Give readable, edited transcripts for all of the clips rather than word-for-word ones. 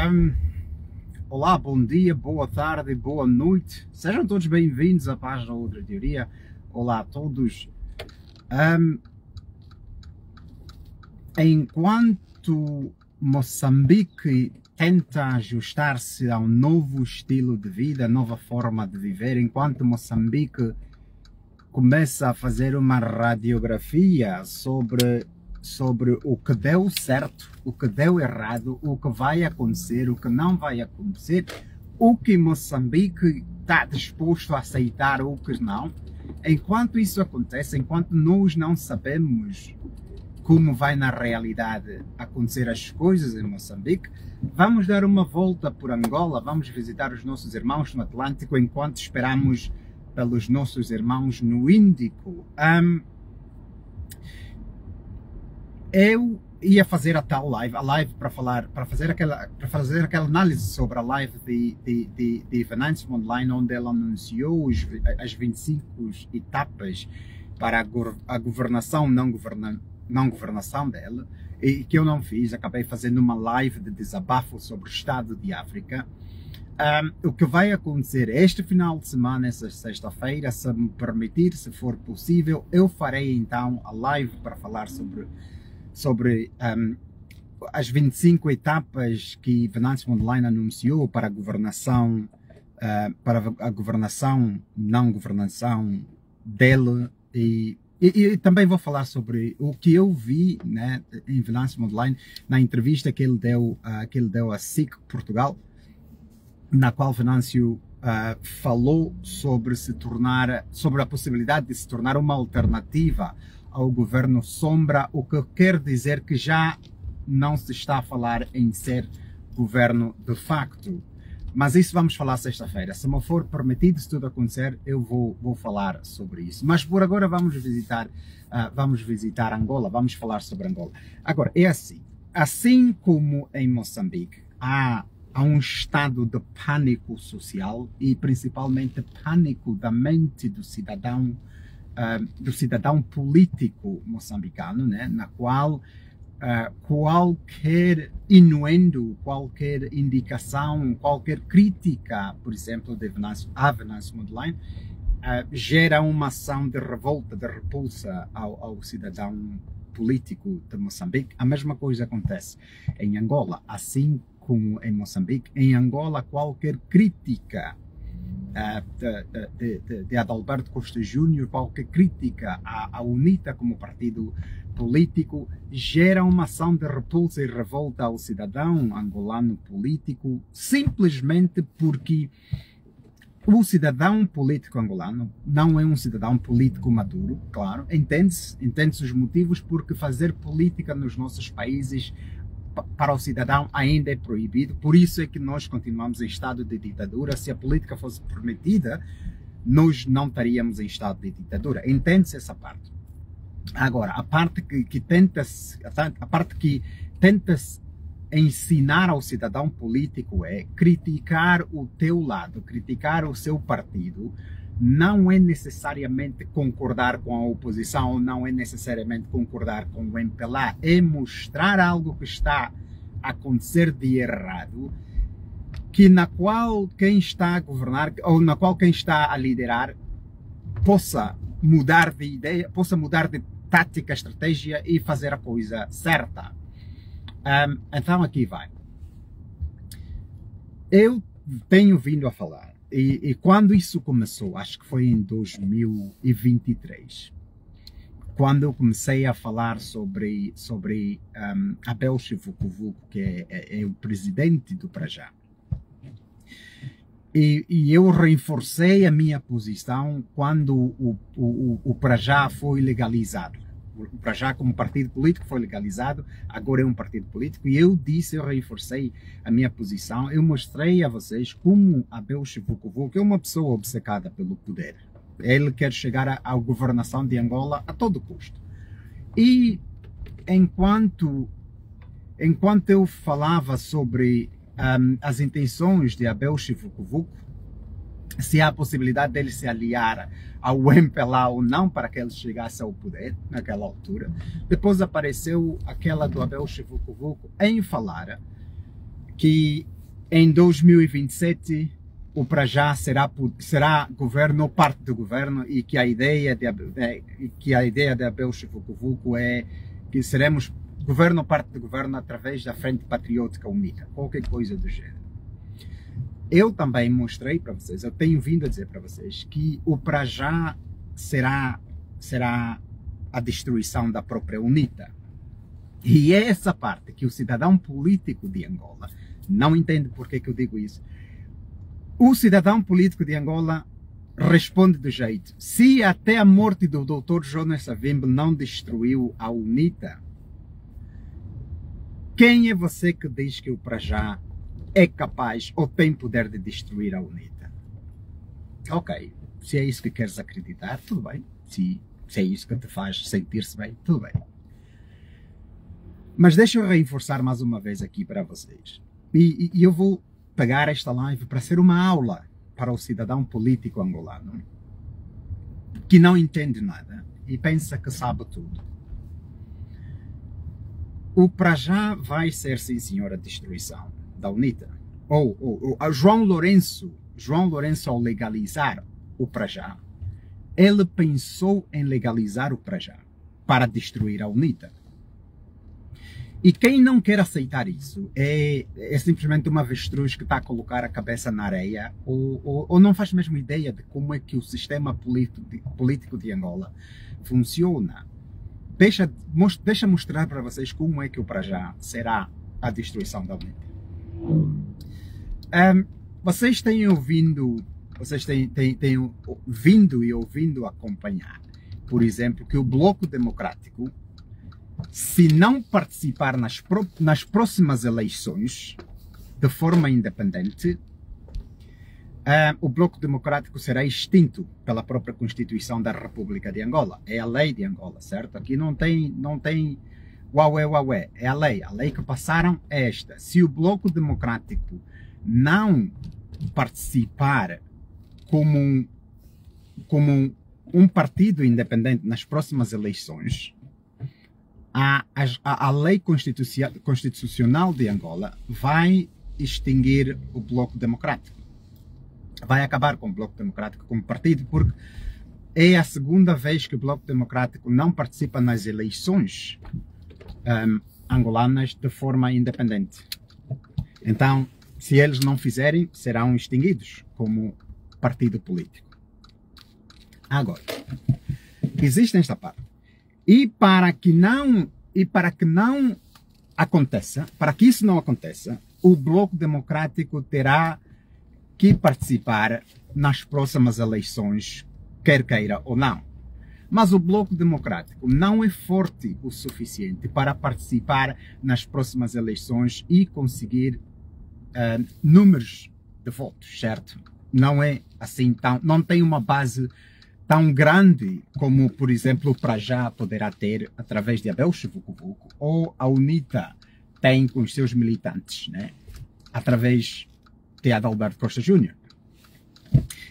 Ahm, Olá, bom dia, boa tarde, boa noite. Sejam todos bem-vindos à página Outra Teoria. Olá a todos. Ahm, Enquanto Moçambique tenta ajustar-se a um novo estilo de vida, nova forma de viver, enquanto Moçambique começa a fazer uma radiografia sobre o que deu certo, o que deu errado, o que vai acontecer, o que não vai acontecer, o que Moçambique está disposto a aceitar, o que não. Enquanto isso acontece, enquanto nós não sabemos como vai na realidade acontecer as coisas em Moçambique, vamos dar uma volta por Angola, vamos visitar os nossos irmãos no Atlântico, enquanto esperamos pelos nossos irmãos no Índico. Eu ia fazer a tal live, para fazer aquela análise sobre a live de Venâncio Online, onde ela anunciou as 25 etapas para a governação, não governação dela, e que eu não fiz. Acabei fazendo uma live de desabafo sobre o Estado de África. O que vai acontecer este final de semana, essa sexta-feira, se me permitir, se for possível, eu farei então a live para falar sobre as 25 etapas que Venâncio Online anunciou para a governação, não governação dele, e também vou falar sobre o que eu vi, né, em Venâncio Online, na entrevista que ele deu a SIC Portugal, na qual Venâncio falou sobre a possibilidade de se tornar uma alternativa ao governo sombra, o que quer dizer que já não se está a falar em ser governo de facto. Mas isso vamos falar sexta-feira. Se me for permitido, se tudo acontecer, eu vou falar sobre isso. Mas por agora vamos visitar Angola, vamos falar sobre Angola. Agora, é assim como em Moçambique há um estado de pânico social e principalmente pânico da mente do cidadão político moçambicano, né, na qual qualquer inuendo, qualquer indicação, qualquer crítica, por exemplo, a Venâncio Online, gera uma ação de revolta, de repulsa ao cidadão político de Moçambique. A mesma coisa acontece em Angola, assim como em Moçambique. Em Angola, qualquer crítica de Adalberto Costa Júnior, qualquer crítica à UNITA como partido político, gera uma ação de repulsa e revolta ao cidadão angolano político, simplesmente porque o cidadão político angolano não é um cidadão político maduro, claro, entende-se os motivos, porque fazer política nos nossos países para o cidadão ainda é proibido. Por isso é que nós continuamos em estado de ditadura. Se a política fosse permitida, nós não estaríamos em estado de ditadura. Entende-se essa parte. Agora, a parte que tenta-se ensinar ao cidadão político é criticar o teu lado, criticar o seu partido. Não é necessariamente concordar com a oposição, não é necessariamente concordar com o MPLA, é mostrar algo que está a acontecer de errado, na qual quem está a governar, ou na qual quem está a liderar, possa mudar de ideia, possa mudar de tática, estratégia e fazer a coisa certa. Então aqui vai. Eu tenho vindo a falar, e quando isso começou, acho que foi em 2023, quando eu comecei a falar sobre Abel Chivucovuco, que é o presidente do Prajá. E eu reforcei a minha posição quando o Prajá foi legalizado. O Prajá, como partido político, foi legalizado, agora é um partido político, e eu reforcei a minha posição. Eu mostrei a vocês como Abel Chivucovuco é uma pessoa obcecada pelo poder. Ele quer chegar à governação de Angola a todo custo. E enquanto eu falava sobre as intenções de Abel Chivucovuco, se há a possibilidade dele se aliar ao MPLA ou não para que ele chegasse ao poder naquela altura, depois apareceu aquela do Abel Chivucovuco em falar que em 2027 o para já será governo ou parte do governo e que a ideia de Abel Chivucovuco é que seremos governo ou parte do governo através da Frente Patriótica Unida, qualquer coisa do gênero. Eu também mostrei para vocês, eu tenho vindo a dizer para vocês que o para já será a destruição da própria UNITA. E é essa parte que o cidadão político de Angola não entende porque que eu digo isso. O cidadão político de Angola responde do jeito: se até a morte do Dr. Jonas Savimbi não destruiu a UNITA, quem é você que diz que o para já é capaz ou tem poder de destruir a UNITA? Ok, se é isso que queres acreditar, tudo bem. Se é isso que te faz sentir-se bem, tudo bem. Mas deixa eu reforçar mais uma vez aqui para vocês. E eu vou pegar esta live para ser uma aula para o cidadão político angolano que não entende nada e pensa que sabe tudo. O para já vai ser, sim senhor, a destruição da UNITA. Ou João Lourenço, ao legalizar o para já, ele pensou em legalizar o para já para destruir a UNITA. E quem não quer aceitar isso é simplesmente uma avestruz que está a colocar a cabeça na areia ou não faz mesmo ideia de como é que o sistema político de Angola funciona. Deixa mostrar para vocês como é que o para já será a destruição da UNITA. Vocês têm vindo e ouvindo acompanhar, por exemplo, que o Bloco Democrático, se não participar nas próximas eleições de forma independente, o Bloco Democrático será extinto pela própria Constituição da República de Angola. É a lei de Angola, certo? Aqui não tem uaué. É a lei que passaram é esta. Se o Bloco Democrático não participar como um partido independente nas próximas eleições, a lei constitucional de Angola vai extinguir o Bloco Democrático. Vai acabar com o Bloco Democrático como partido, porque é a segunda vez que o Bloco Democrático não participa nas eleições angolanas de forma independente. Então, se eles não fizerem, serão extinguidos como partido político. Agora, existe esta parte. E para que isso não aconteça, o Bloco Democrático terá que participar nas próximas eleições, quer queira ou não. Mas o Bloco Democrático não é forte o suficiente para participar nas próximas eleições e conseguir números de votos, certo? Não é assim não tem uma base tão grande como, por exemplo, o para já poderá ter através de Abel Chivucovuco ou a UNITA tem com os seus militantes, né? Através de Adalberto Costa Júnior.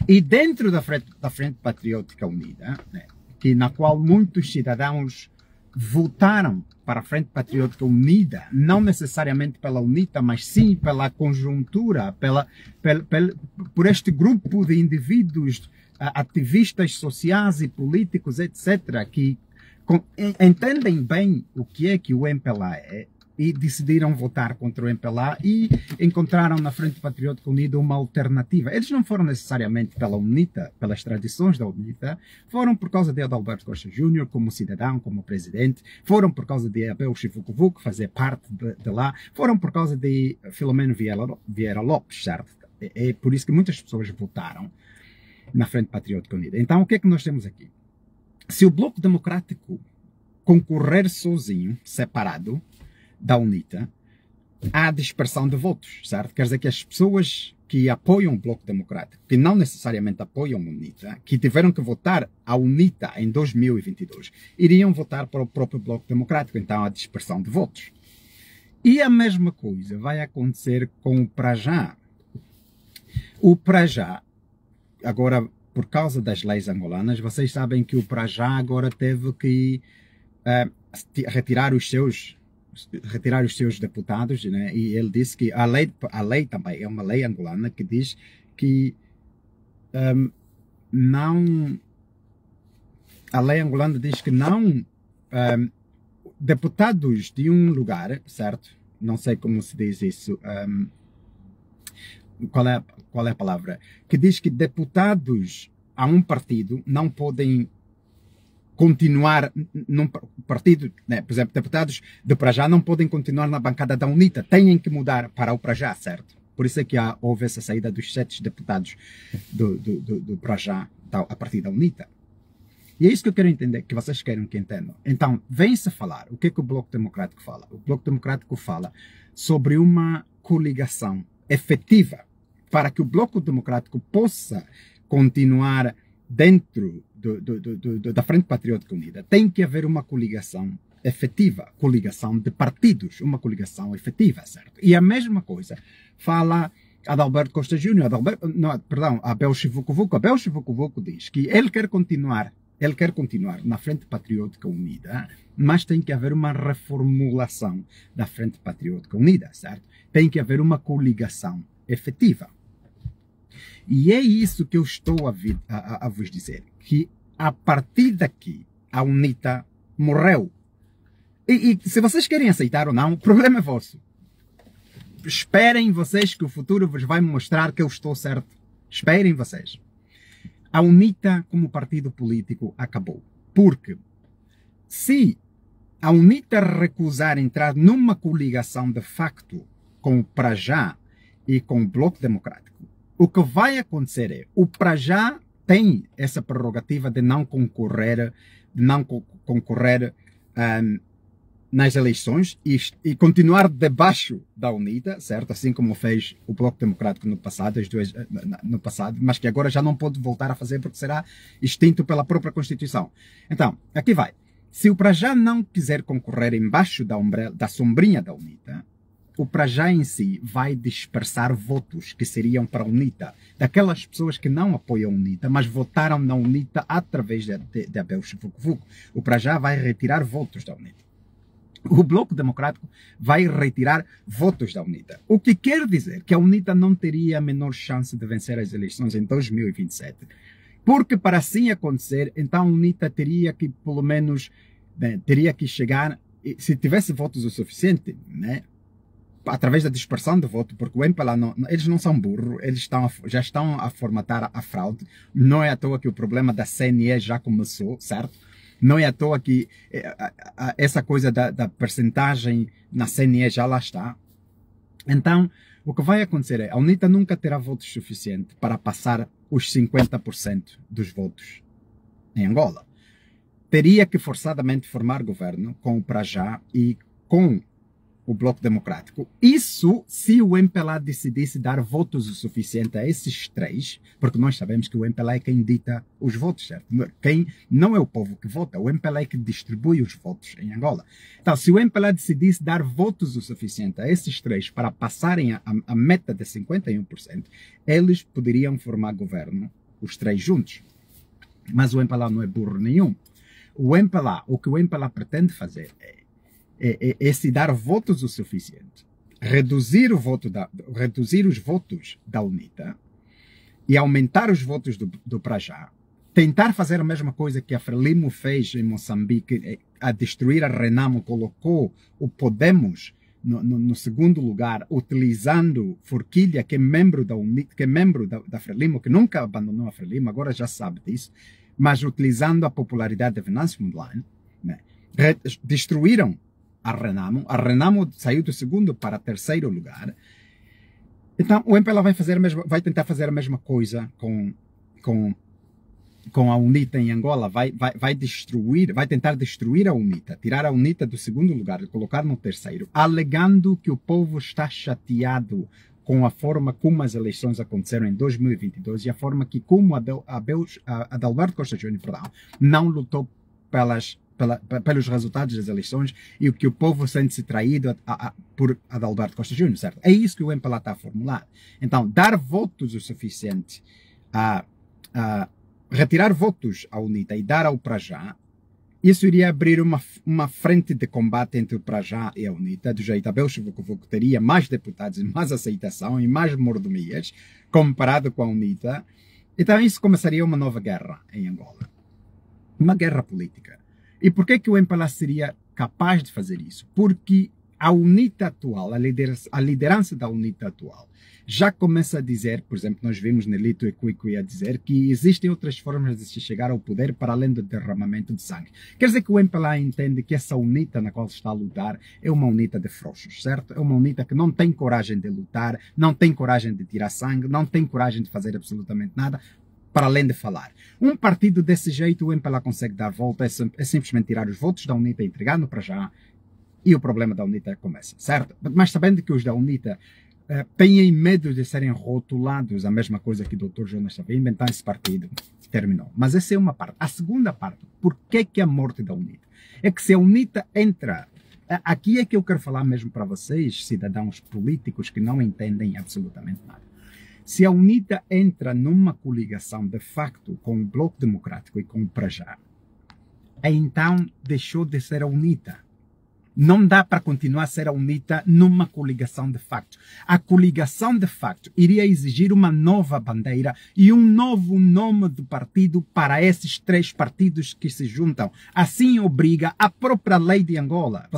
E dentro da Frente Patriótica Unida, né, na qual muitos cidadãos votaram para a Frente Patriótica Unida, não necessariamente pela UNITA, mas sim pela conjuntura, por este grupo de indivíduos, ativistas sociais e políticos, etc., que entendem bem o que é que o MPLA é e decidiram votar contra o MPLA e encontraram na Frente Patriótica Unida uma alternativa. Eles não foram necessariamente pela UNITA, pelas tradições da UNITA, foram por causa de Adalberto Costa Júnior como cidadão, como presidente, foram por causa de Abel Chivucovuco fazer parte de lá, foram por causa de Filomeno Vieira Lopes, certo? É por isso que muitas pessoas votaram na Frente Patriótica Unida. Então, o que é que nós temos aqui? Se o Bloco Democrático concorrer sozinho, separado da UNITA, há dispersão de votos, certo? Quer dizer que as pessoas que apoiam o Bloco Democrático, que não necessariamente apoiam a UNITA, que tiveram que votar a UNITA em 2022, iriam votar para o próprio Bloco Democrático, então há dispersão de votos. E a mesma coisa vai acontecer com o para já. O para já, agora, por causa das leis angolanas, vocês sabem que o para já agora teve que retirar os seus retirar os seus deputados, né? E ele disse que a lei também é uma lei angolana que diz que não, a lei angolana diz que não deputados de um lugar, certo? Não sei como se diz isso. Qual é a palavra? Que diz que deputados a um partido não podem continuar num partido, né? Por exemplo, deputados do Prajá não podem continuar na bancada da UNITA, têm que mudar para o Prajá, certo? Por isso é que houve essa saída dos 7 deputados do Prajá a partir da UNITA. E é isso que eu quero entender, que vocês querem que entendam. Então, vem-se falar, o que é que o Bloco Democrático fala? O Bloco Democrático fala sobre uma coligação efetiva para que o Bloco Democrático possa continuar dentro da Frente Patriótica Unida. Tem que haver uma coligação efetiva, coligação de partidos, uma coligação efetiva, certo? E a mesma coisa fala Adalberto Costa Júnior, Abel Chivucovuco. Abel Chivucovuco diz que ele quer continuar na Frente Patriótica Unida, mas tem que haver uma reformulação da Frente Patriótica Unida, certo? Tem que haver uma coligação efetiva. E é isso que eu estou a vos dizer, que a partir daqui a UNITA morreu. E se vocês querem aceitar ou não, o problema é vosso. Esperem vocês que o futuro vos vai mostrar que eu estou certo. Esperem vocês. A UNITA como partido político acabou. Porque se a UNITA recusar entrar numa coligação de facto com o Prajá e com o Bloco Democrático, o que vai acontecer é, o Prajá tem essa prerrogativa de não concorrer nas eleições e continuar debaixo da UNITA, certo? Assim como fez o Bloco Democrático no passado, mas que agora já não pode voltar a fazer porque será extinto pela própria Constituição. Então, aqui vai. Se o Prajá não quiser concorrer embaixo da sombrinha da UNITA, o Prajá em si vai dispersar votos que seriam para a UNITA, daquelas pessoas que não apoiam a UNITA, mas votaram na UNITA através de Abel Chivucovuco. O Prajá vai retirar votos da UNITA. O Bloco Democrático vai retirar votos da UNITA. O que quer dizer que a UNITA não teria a menor chance de vencer as eleições em 2027. Porque para assim acontecer, então a UNITA teria que, pelo menos, teria que chegar, se tivesse votos o suficiente, né? Através da dispersão de voto, porque o MPLA, eles não são burros, eles já estão a formatar a fraude. Não é à toa que o problema da CNE já começou, certo? Não é à toa que essa coisa da percentagem na CNE já lá está. Então, o que vai acontecer é, a UNITA nunca terá votos suficientes para passar os 50% dos votos em Angola. Teria que forçadamente formar governo com o Prajá e com o Bloco Democrático. Isso se o MPLA decidisse dar votos o suficiente a esses três, porque nós sabemos que o MPLA é quem dita os votos, certo? Quem não é o povo que vota, o MPLA é que distribui os votos em Angola. Então, se o MPLA decidisse dar votos o suficiente a esses três para passarem a meta de 51%, eles poderiam formar governo, os três juntos. Mas o MPLA não é burro nenhum. O que o MPLA pretende fazer é se dar votos o suficiente, reduzir os votos da UNITA e aumentar os votos do Prajá, tentar fazer a mesma coisa que a Frelimo fez em Moçambique, a destruir a Renamo, colocou o Podemos no segundo lugar, utilizando Forquilha, que é membro da UNITA, que é membro da Frelimo, que nunca abandonou a Frelimo, agora já sabe disso, mas utilizando a popularidade de Venâncio Mondlane, né, destruíram a Renamo saiu do segundo para terceiro lugar. Então o MPLA vai tentar fazer a mesma coisa com a UNITA em Angola, vai tentar destruir a UNITA, tirar a UNITA do segundo lugar e colocar no terceiro, alegando que o povo está chateado com a forma como as eleições aconteceram em 2022 e a forma que como Adalberto Costa Júnior, não lutou pelos resultados das eleições e o que o povo sente-se traído por Adalberto Costa Júnior, certo? É isso que o MPLA está a formular. Então, dar votos o suficiente retirar votos à UNITA e dar ao Prajá isso iria abrir uma frente de combate entre o Prajá e a UNITA, do jeito Abel Chivucovuco teria mais deputados e mais aceitação e mais mordomias, comparado com a UNITA. Então isso começaria uma nova guerra em Angola. Uma guerra política. E por que o MPLA seria capaz de fazer isso? Porque a UNITA atual, a liderança da UNITA atual, já começa a dizer, por exemplo, nós vimos Nelito e Cuico a dizer que existem outras formas de se chegar ao poder para além do derramamento de sangue. Quer dizer que o MPLA entende que essa UNITA na qual se está a lutar é uma UNITA de frouxos, certo? É uma UNITA que não tem coragem de lutar, não tem coragem de tirar sangue, não tem coragem de fazer absolutamente nada, para além de falar. Um partido desse jeito, o MPLA consegue dar volta, é simplesmente tirar os votos da UNITA e entregar no Prajá, e o problema da UNITA começa, certo? Mas sabendo que os da UNITA têm medo de serem rotulados, a mesma coisa que o Dr. Jonas estava a inventar esse partido, terminou. Mas essa é uma parte. A segunda parte, por que a morte da UNITA? É que se a UNITA entra, aqui é que eu quero falar mesmo para vocês, cidadãos políticos que não entendem absolutamente nada. Se a UNITA entra numa coligação de facto com o Bloco Democrático e com o Prajá, então deixou de ser a UNITA. Não dá para continuar a ser a UNITA numa coligação de facto. A coligação de facto iria exigir uma nova bandeira e um novo nome do partido para esses três partidos que se juntam. Assim obriga a própria lei de Angola.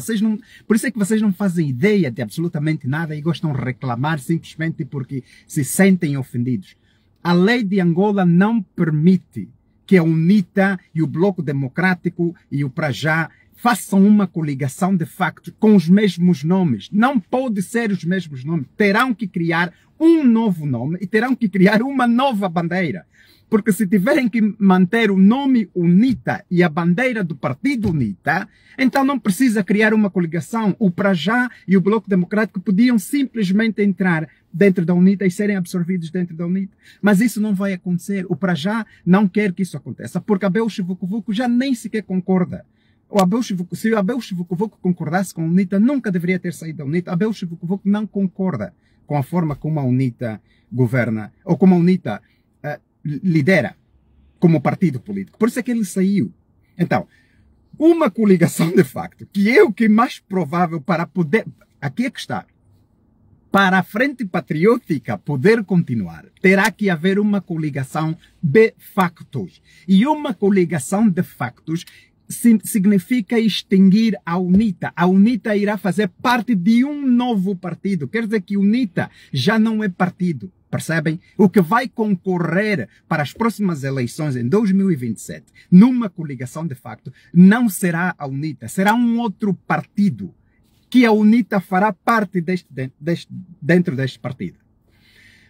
Por isso é que vocês não fazem ideia de absolutamente nada e gostam de reclamar simplesmente porque se sentem ofendidos. A lei de Angola não permite que a UNITA e o Bloco Democrático e o Prajá façam uma coligação de facto com os mesmos nomes. Não pode ser os mesmos nomes. Terão que criar um novo nome e terão que criar uma nova bandeira. Porque se tiverem que manter o nome UNITA e a bandeira do partido UNITA, então não precisa criar uma coligação. O Prajá e o Bloco Democrático podiam simplesmente entrar dentro da UNITA e serem absorvidos dentro da UNITA. Mas isso não vai acontecer. O Prajá não quer que isso aconteça, porque Abel Chivucovuco já nem sequer concorda. Se o Abel Chivucovuco concordasse com a UNITA, nunca deveria ter saído da UNITA. Abel Chivucovuco não concorda com a forma como a UNITA governa, ou como a UNITA lidera como partido político. Por isso é que ele saiu. Então, uma coligação de facto, que é o que é mais provável para poder... Aqui é que está. Para a Frente Patriótica poder continuar, terá que haver uma coligação de factos. E uma coligação de factos significa extinguir a UNITA. A UNITA irá fazer parte de um novo partido. Quer dizer que a UNITA já não é partido. Percebem? O que vai concorrer para as próximas eleições em 2027, numa coligação de facto, não será a UNITA, será um outro partido, que a UNITA fará parte dentro deste partido.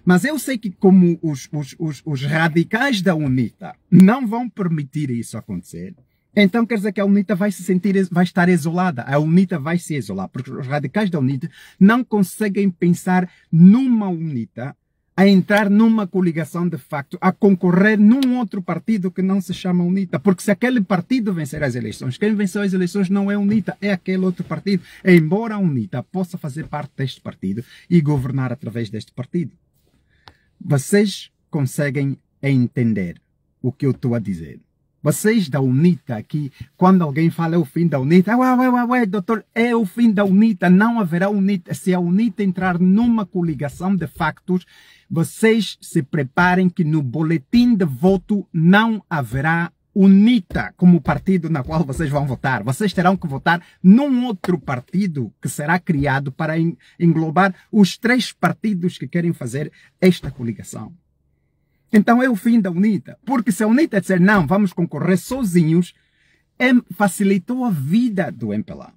Mas eu sei que como os radicais da UNITA não vão permitir isso acontecer, então quer dizer que a UNITA vai estar isolada. A UNITA vai se isolar, porque os radicais da UNITA não conseguem pensar numa UNITA a entrar numa coligação de facto, a concorrer num outro partido que não se chama UNITA. Porque se aquele partido vencer as eleições, quem venceu as eleições não é a UNITA, é aquele outro partido. Embora a UNITA possa fazer parte deste partido e governar através deste partido. Vocês conseguem entender o que eu estou a dizer? Vocês da UNITA aqui, quando alguém fala é o fim da UNITA, doutor, é o fim da UNITA, não haverá UNITA. Se a UNITA entrar numa coligação de factos, vocês se preparem que no boletim de voto não haverá UNITA como partido na qual vocês vão votar. Vocês terão que votar num outro partido que será criado para englobar os três partidos que querem fazer esta coligação. Então é o fim da UNITA. Porque se a UNITA disser não, vamos concorrer sozinhos, facilitou a vida do MPLA.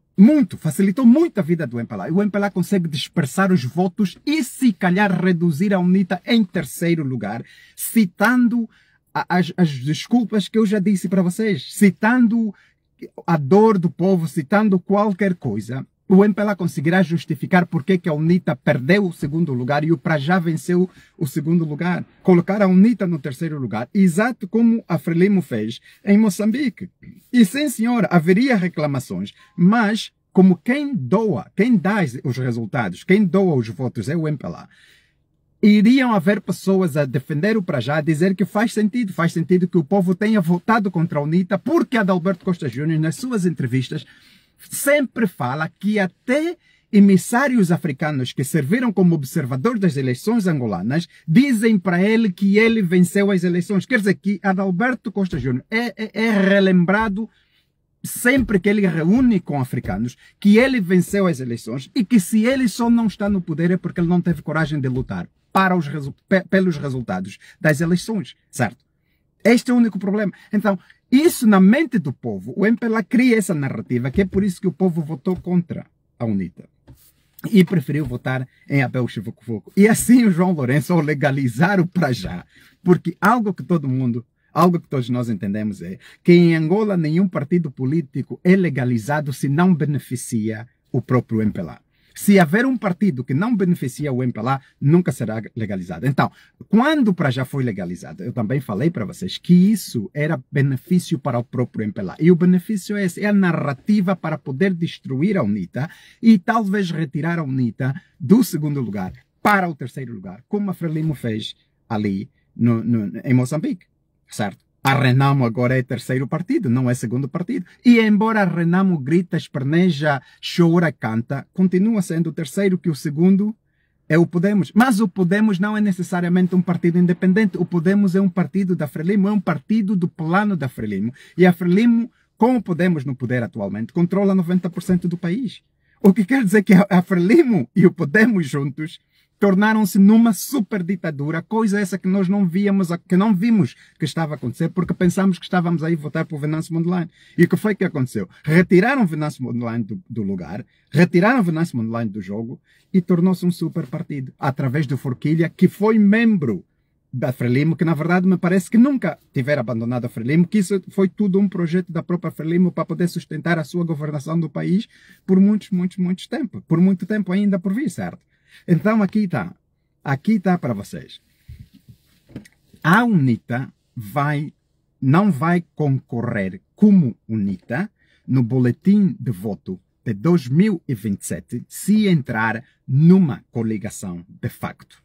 Facilitou muito a vida do MPLA. E o MPLA consegue dispersar os votos e se calhar reduzir a UNITA em terceiro lugar, citando as desculpas que eu já disse para vocês, citando a dor do povo, citando qualquer coisa. O MPLA conseguirá justificar porque que a UNITA perdeu o segundo lugar e o Prajá venceu o segundo lugar. Colocar a UNITA no terceiro lugar, exato como a Frelimo fez em Moçambique. E sim, senhora, haveria reclamações, mas como quem dá os resultados, quem doa os votos é o MPLA. iriam haver pessoas a defender o para já, a dizer que faz sentido que o povo tenha votado contra a UNITA, porque Adalberto Costa Júnior, nas suas entrevistas, sempre fala que até emissários africanos que serviram como observador das eleições angolanas dizem para ele que ele venceu as eleições. Quer dizer que Adalberto Costa Júnior é relembrado sempre que ele reúne com africanos que ele venceu as eleições e que se ele só não está no poder é porque ele não teve coragem de lutar pelos resultados das eleições, certo? Este é o único problema. Então, isso na mente do povo, o MPLA cria essa narrativa, que é por isso que o povo votou contra a UNITA e preferiu votar em Abel Chivucovuco. E assim o João Lourenço, ao legalizar o para já, porque algo que todos nós entendemos é que em Angola nenhum partido político é legalizado se não beneficia o próprio MPLA. Se haver um partido que não beneficia o MPLA, nunca será legalizado. Então, quando o para já foi legalizado, eu também falei para vocês que isso era benefício para o próprio MPLA. E o benefício é esse, é a narrativa para poder destruir a UNITA e talvez retirar a UNITA do segundo lugar para o terceiro lugar, como a Frelimo fez ali em Moçambique, certo? A Renamo agora é terceiro partido, não é segundo partido. E embora a Renamo grita, esperneja, chora, canta, continua sendo o terceiro, que o segundo é o Podemos. Mas o Podemos não é necessariamente um partido independente. O Podemos é um partido da Frelimo, é um partido do plano da Frelimo. E a Frelimo, com o Podemos no poder atualmente, controla 90% do país. O que quer dizer que a Frelimo e o Podemos juntos tornaram-se numa super ditadura, coisa essa que nós não vimos que estava a acontecer, porque pensámos que estávamos aí a votar por Venâncio Mondlane. E o que foi que aconteceu? Retiraram Venâncio Mondlane do lugar, retiraram Venâncio Mondlane do jogo e tornou-se um super partido, através do Forquilha, que foi membro da Frelimo, que na verdade me parece que nunca tiver abandonado a Frelimo, que isso foi tudo um projeto da própria Frelimo para poder sustentar a sua governação do país por muito tempo ainda por vir, certo? Então aqui está para vocês. A UNITA não vai concorrer como UNITA no boletim de voto de 2027 se entrar numa coligação de facto.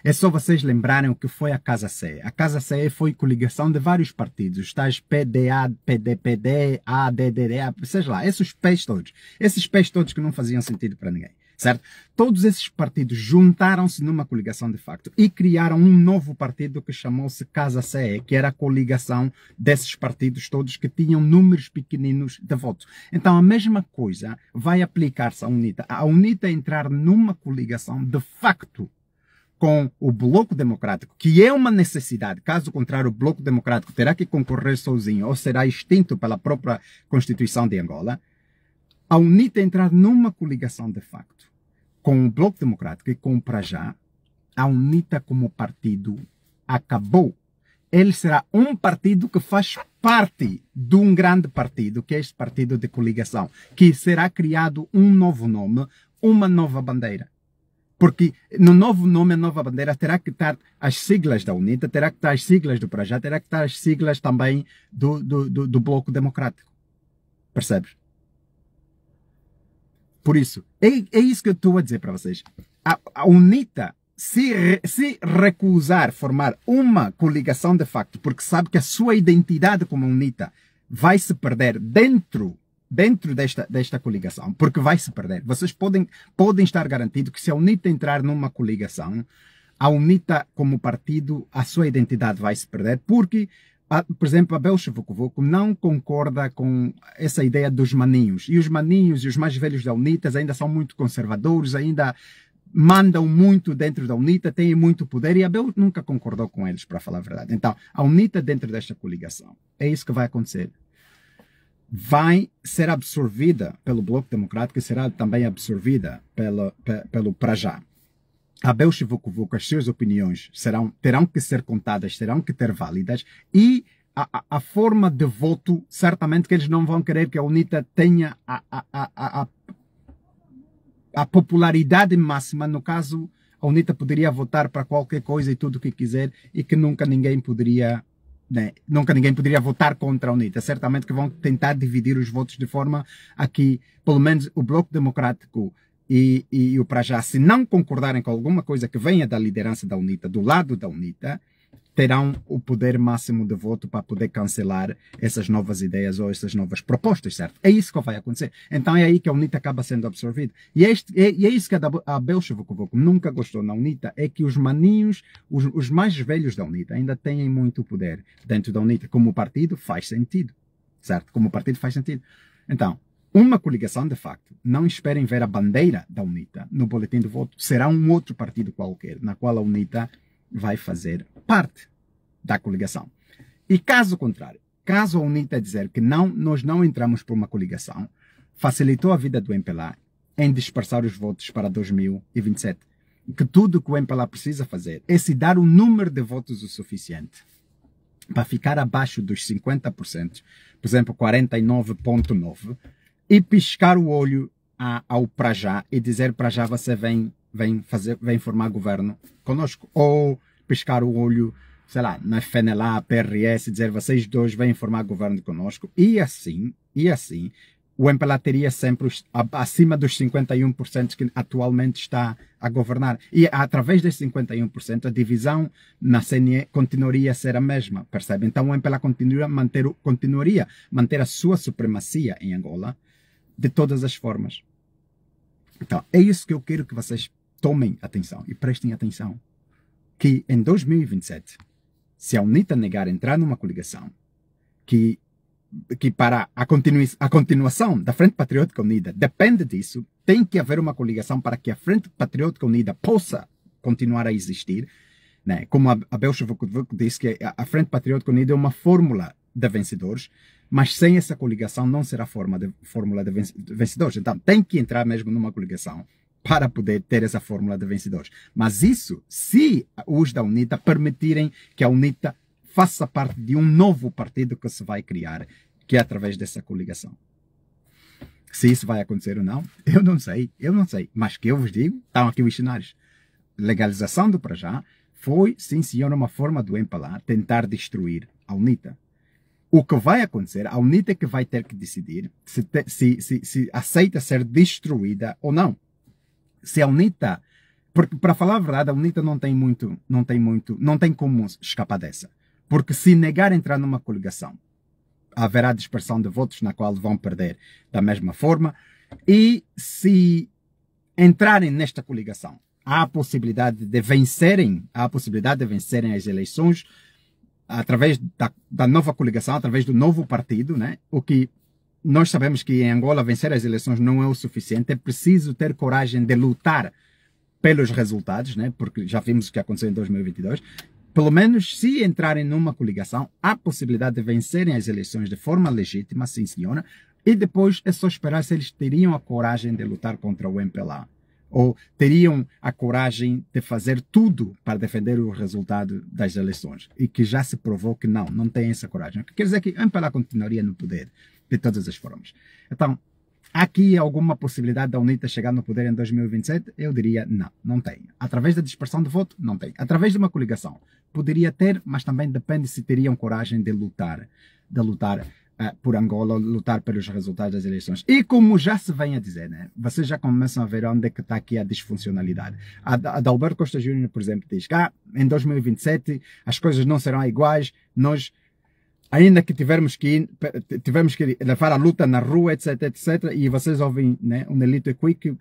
É só vocês lembrarem o que foi a Casa CE. A Casa CE foi coligação de vários partidos, os tais PDA, PDPD, ADDA, seja lá, esses pés todos que não faziam sentido para ninguém. Certo? Todos esses partidos juntaram-se numa coligação de facto e criaram um novo partido que chamou-se Casa CE, que era a coligação desses partidos todos que tinham números pequeninos de votos. Então a mesma coisa vai aplicar-se à UNITA. A UNITA entrar numa coligação de facto com o Bloco Democrático, que é uma necessidade. Caso contrário, o Bloco Democrático terá que concorrer sozinho ou será extinto pela própria Constituição de Angola. A UNITA entrar numa coligação de facto com o Bloco Democrático e com o para já, a UNITA como partido acabou. Ele será um partido que faz parte de um grande partido, que é este partido de coligação, que será criado um novo nome, uma nova bandeira. Porque no novo nome, a nova bandeira, terá que estar as siglas da UNITA, terá que estar as siglas do para já, terá que estar as siglas também do Bloco Democrático. Percebes? Por isso, é isso que eu estou a dizer para vocês. A UNITA, se recusar formar uma coligação de facto, porque sabe que a sua identidade como UNITA vai se perder dentro desta coligação, porque vai se perder. Vocês podem estar garantidos que se a UNITA entrar numa coligação, a UNITA como partido, a sua identidade vai se perder, porque por exemplo, Abel Chivucovuco não concorda com essa ideia dos maninhos. E os maninhos e os mais velhos da UNITA ainda são muito conservadores, ainda mandam muito dentro da UNITA, têm muito poder, e Abel nunca concordou com eles, para falar a verdade. Então, a UNITA dentro desta coligação, é isso que vai acontecer. Vai ser absorvida pelo Bloco Democrático e será também absorvida pelo para já. Abel Chivucovuco, as suas opiniões terão que ser contadas, terão que ter válidas, e a forma de voto, certamente que eles não vão querer que a UNITA tenha a popularidade máxima. No caso, a UNITA poderia votar para qualquer coisa e tudo o que quiser, e que nunca ninguém poderia votar contra a UNITA. Certamente que vão tentar dividir os votos de forma a que, pelo menos, o Bloco Democrático e o para já, se não concordarem com alguma coisa que venha da liderança da UNITA, do lado da UNITA, terão o poder máximo de voto para poder cancelar essas novas ideias ou essas novas propostas, certo? É isso que vai acontecer. Então é aí que a UNITA acaba sendo absorvida. E é isso que a Bolshevik nunca gostou na UNITA, é que os maninhos, os mais velhos da UNITA ainda têm muito poder dentro da UNITA. Como partido, faz sentido, certo? Como partido faz sentido. Então, uma coligação, de facto, não esperem ver a bandeira da UNITA no boletim de voto. Será um outro partido qualquer, na qual a UNITA vai fazer parte da coligação. E caso contrário, caso a UNITA dizer que não, nós não entramos por uma coligação, facilitou a vida do MPLA em dispersar os votos para 2027. Que tudo que o MPLA precisa fazer é se dar um número de votos o suficiente para ficar abaixo dos 50%, por exemplo, 49,9%, e piscar o olho ao para já e dizer para já você vem formar governo conosco, ou piscar o olho, sei lá, na FNLA, PRS, dizer vocês dois vêm formar governo conosco, e assim, o MPLA teria sempre acima dos 51% que atualmente está a governar. E através desses 51%, a divisão na CNE continuaria a ser a mesma, percebe? Então o MPLA continuaria a manter a sua supremacia em Angola de todas as formas. Então, é isso que eu quero que vocês tomem atenção e prestem atenção. Que em 2027, se a UNITA negar entrar numa coligação, que para a continuação da Frente Patriótica Unida depende disso, tem que haver uma coligação para que a Frente Patriótica Unida possa continuar a existir, né? Como a Bolshevik disse, que a Frente Patriótica Unida é uma fórmula de vencedores, mas sem essa coligação não será fórmula de vencedores. Então tem que entrar mesmo numa coligação para poder ter essa fórmula de vencedores. Mas isso, se os da UNITA permitirem que a UNITA faça parte de um novo partido que se vai criar, que é através dessa coligação. Se isso vai acontecer ou não, eu não sei. Mas que eu vos digo, estão aqui os cenários. Legalização do para já foi, sim senhor, uma forma do MPLA tentar destruir a UNITA. O que vai acontecer, a UNITA que vai ter que decidir se aceita ser destruída ou não. Se a UNITA, porque para falar a verdade, a UNITA não tem como escapar dessa. Porque se negar entrar numa coligação, haverá dispersão de votos na qual vão perder da mesma forma. E se entrarem nesta coligação, há a possibilidade de vencerem as eleições através da nova coligação, através do novo partido, né? O que nós sabemos que em Angola vencer as eleições não é o suficiente, é preciso ter coragem de lutar pelos resultados, né? Porque já vimos o que aconteceu em 2022. Pelo menos, se entrarem numa coligação, há possibilidade de vencerem as eleições de forma legítima, sim senhora, e depois é só esperar se eles teriam a coragem de lutar contra o MPLA. Ou teriam a coragem de fazer tudo para defender o resultado das eleições. E que já se provou que não tem essa coragem. Quer dizer que o MPLA continuaria no poder, de todas as formas. Então, há aqui alguma possibilidade da UNITA chegar no poder em 2027? Eu diria não tem. Através da dispersão de voto? Não tem. Através de uma coligação? Poderia ter, mas também depende se teriam coragem de lutar por Angola, lutar pelos resultados das eleições. E como já se vem a dizer, né? Vocês já começam a ver onde é que está aqui a disfuncionalidade. A Adalberto Costa Júnior, por exemplo, diz que em 2027 as coisas não serão iguais, nós, ainda que tivemos que levar a luta na rua, etc, e vocês ouvem, né, o Nelito Equique,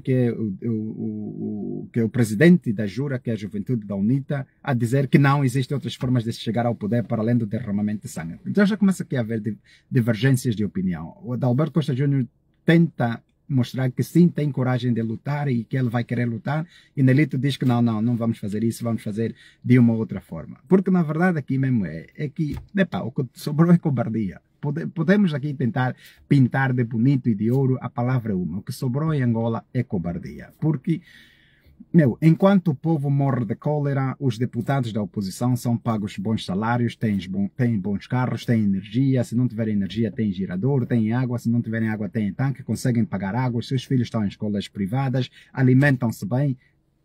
que é o presidente da Jura, que é a juventude da UNITA, a dizer que não existem outras formas de chegar ao poder para além do derramamento de sangue. Então já começa aqui a haver divergências de opinião. O Adalberto Costa Júnior tenta mostrar que sim, tem coragem de lutar e que ele vai querer lutar, e Nelito diz que não vamos fazer isso, vamos fazer de uma outra forma. Porque na verdade aqui mesmo é que, o que sobrou é cobardia. Podemos aqui tentar pintar de bonito e de ouro a palavra uma. O que sobrou em Angola é cobardia. Porque, enquanto o povo morre de cólera, os deputados da oposição são pagos bons salários, têm bons carros, têm energia, se não tiverem energia têm gerador, têm água, se não tiverem água têm tanque, conseguem pagar água, seus filhos estão em escolas privadas, alimentam-se bem,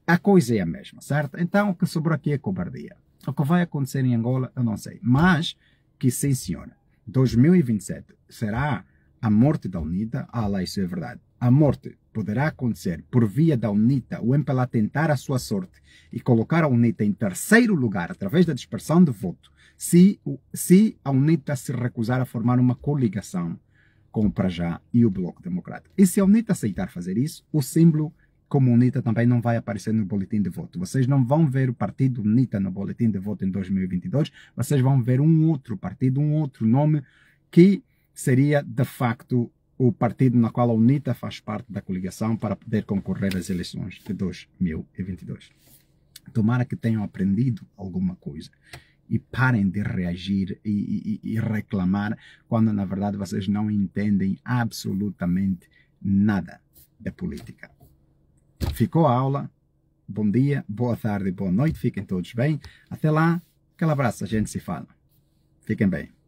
a coisa é a mesma, certo? Então o que sobrou aqui é cobardia. O que vai acontecer em Angola eu não sei, mas que sim senhora, 2027 será a morte da UNITA, lá isso é verdade. a morte poderá acontecer por via da UNITA, o MPLA tentar a sua sorte e colocar a UNITA em terceiro lugar através da dispersão de voto, se a UNITA se recusar a formar uma coligação com o Prajá e o Bloco Democrático. E se a UNITA aceitar fazer isso, o símbolo como UNITA também não vai aparecer no boletim de voto. Vocês não vão ver o partido UNITA no boletim de voto em 2022, vocês vão ver um outro partido, um outro nome, que seria, de facto, o partido na qual a UNITA faz parte da coligação para poder concorrer às eleições de 2022. Tomara que tenham aprendido alguma coisa e parem de reagir e reclamar quando, na verdade, vocês não entendem absolutamente nada de política. Ficou a aula. Bom dia, boa tarde, boa noite. Fiquem todos bem. Até lá. Aquele abraço. A gente se fala. Fiquem bem.